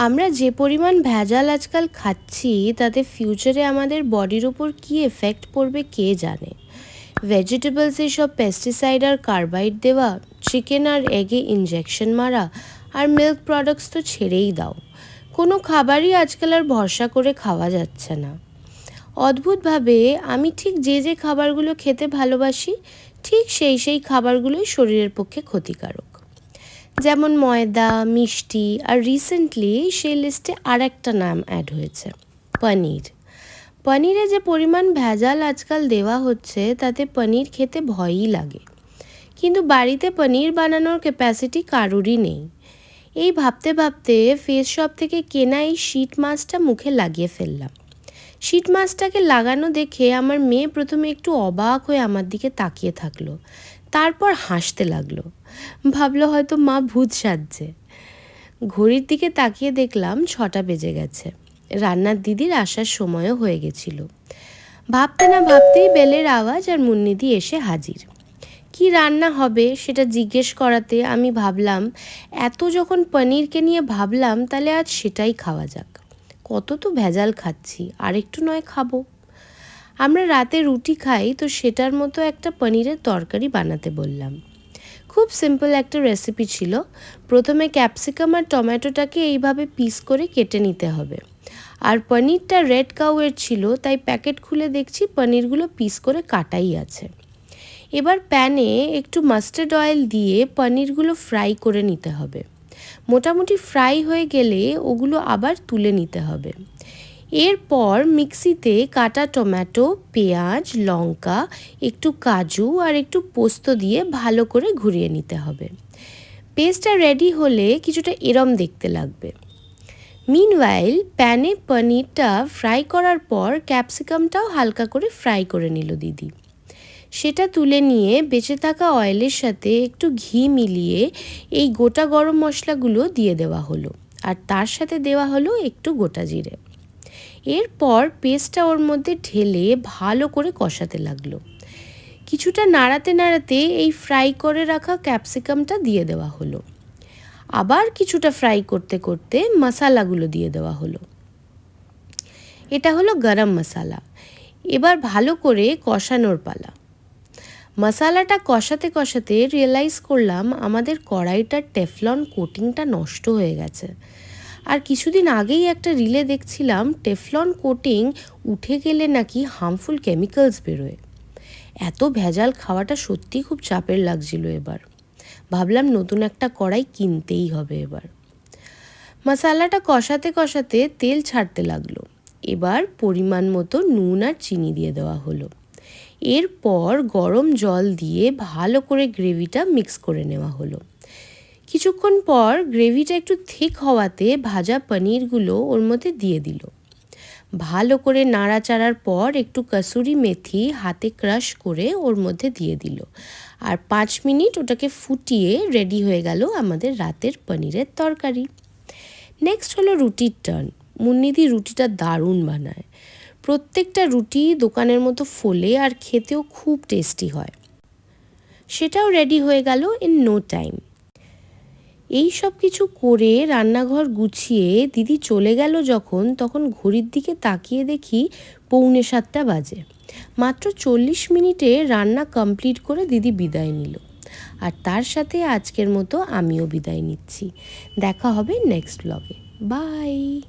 আমরা যে পরিমাণ ভেজাল আজকাল খাচ্ছি তাতে ফিউচারে আমাদের বডির ওপর কী এফেক্ট পড়বে কে জানে। ভেজিটেবলসে সব পেস্টিসাইড আর কার্বাইড দেওয়া, চিকেন আর এগে ইনজেকশন মারা, আর মিল্ক প্রোডাক্টস তো ছেড়েই দাও। কোনো খাবারই আজকাল আর ভরসা করে খাওয়া যাচ্ছে না। অদ্ভুতভাবে আমি ঠিক যে খাবারগুলো খেতে ভালোবাসি ঠিক সেই খাবারগুলোই শরীরের পক্ষে ক্ষতিকারক। যেমন ময়দা, মিষ্টি, আর রিসেন্টলি সেই লিস্টে আর একটা নাম অ্যাড হয়েছে, পনির। পনিরে যে পরিমাণ ভেজাল আজকাল দেওয়া হচ্ছে তাতে পনির খেতে ভয়ই লাগে। কিন্তু বাড়িতে পনির বানানোর ক্যাপাসিটি কারোরই নেই। এই ভাবতে ভাবতে ফেস শপ থেকে কেনা এই শিট মাস্কটা মুখে লাগিয়ে ফেললাম। শিট মাস্কটাকে লাগানো দেখে আমার মেয়ে প্রথমে একটু অবাক হয়ে আমার দিকে তাকিয়ে থাকলো, তারপর হাসতে লাগলো। ভাবলো হয়তো মা ভূত সাজছে। ঘড়ির দিকে তাকিয়ে দেখলাম 6টা বেজে গেছে। রান্নার দিদির আসার সময়ও হয়ে গেছিল। ভাবতে না ভাবতেই বেলের আওয়াজ আর মুন্নিদি এসে হাজির। কি রান্না হবে সেটা জিজ্ঞেস করাতে আমি ভাবলাম এত যখন পনিরকে নিয়ে ভাবলাম তাহলে আজ সেটাই খাওয়া যাক। কত তো ভেজাল খাচ্ছি, আর একটু নয় খাবো। আমরা রাতে রুটি খাই, তো সেটার মতো একটা পনিরের তরকারি বানাতে বললাম। খুব সিম্পল একটা রেসিপি ছিল। প্রথমে ক্যাপসিকাম আর টমেটোটাকে এইভাবে পিস করে কেটে নিতে হবে। আর পনিরটা রেড কাউয়ের ছিল, তাই প্যাকেট খুলে দেখছি পনিরগুলো পিস করে কাটাই আছে। এবার প্যানে একটু মাস্টার্ড অয়েল দিয়ে পনিরগুলো ফ্রাই করে নিতে হবে। মোটামুটি ফ্রাই হয়ে গেলে ওগুলো আবার তুলে নিতে হবে। এরপর মিক্সিতে কাটা টমেটো, পেঁয়াজ, লঙ্কা, একটু কাজু আর একটু পোস্ত দিয়ে ভালো করে ঘুরিয়ে নিতে হবে। পেস্টটা রেডি হলে কিছুটা এরম দেখতে লাগবে। মিনওয়াইল প্যানে পনিরটা ফ্রাই করার পর ক্যাপসিকামটাও হালকা করে ফ্রাই করে নিল দিদি। সেটা তুলে নিয়ে বেঁচে থাকা অয়েলের সাথে একটু ঘি মিলিয়ে এই গোটা গরম মশলাগুলো দিয়ে দেওয়া হলো, আর তার সাথে দেওয়া হলো একটু গোটা জিরে। এরপর পেস্টটা ওর মধ্যে ঢেলে ভালো করে কষাতে লাগলো। কিছুটা নাড়াতে নাড়াতে এই ফ্রাই করে রাখা ক্যাপসিকামটা দিয়ে দেওয়া হলো। আবার কিছুটা ফ্রাই করতে করতে মশলাগুলো দিয়ে দেওয়া হলো। এটা হলো গরম মশলা। এবার ভালো করে কষানোর পালা। মশলাটা কষাতে কষাতে রিয়েলাইজ করলাম আমাদের কড়াইটার টেফলন কোটিংটা নষ্ট হয়ে গেছে। আর কিছুদিন আগেই একটা রিলে দেখছিলাম টেফলন কোটিং উঠে গেলে নাকি হার্মফুল কেমিক্যালস বেরোয়। এত ভেজাল খাওয়াটা সত্যিই খুব চাপের লাগছিল। এবার ভাবলাম নতুন একটা কড়াই কিনতেই হবে এবার। মশলাটা কষাতে কষাতে তেল ছাড়তে লাগলো। এবার পরিমাণ মতো নুন আর চিনি দিয়ে দেওয়া হলো। এরপর গরম জল দিয়ে ভালো করে গ্রেভিটা মিক্স করে নেওয়া হলো। কিছুক্ষণ পর গ্রেভিটা একটু থিক হওয়াতে ভাজা পনিরগুলো ওর মধ্যে দিয়ে দিল। ভালো করে নাড়াচাড়ার পর একটু কসুরি মেথি হাতে ক্রাশ করে ওর মধ্যে দিয়ে দিল। আর 5 মিনিট ওটাকে ফুটিয়ে রেডি হয়ে গেল আমাদের রাতের পনিরের তরকারি। নেক্সট হলো রুটির টার্ন। মুন্নিদি রুটিটা দারুণ বানায়। প্রত্যেকটা রুটি দোকানের মতো ফোলে আর খেতেও খুব টেস্টি হয়। সেটাও রেডি হয়ে গেল ইন নো টাইম। এই সব কিছু করে রান্নাঘর গুছিয়ে দিদি চলে গেল যখন, তখন ঘড়ির দিকে তাকিয়ে দেখি 6:45 বাজে। মাত্র 40 মিনিটে রান্না কমপ্লিট করে দিদি বিদায় নিল। আর তার সাথে আজকের মতো আমিও বিদায় নিচ্ছি। দেখা হবে নেক্সট ব্লগে। বাই।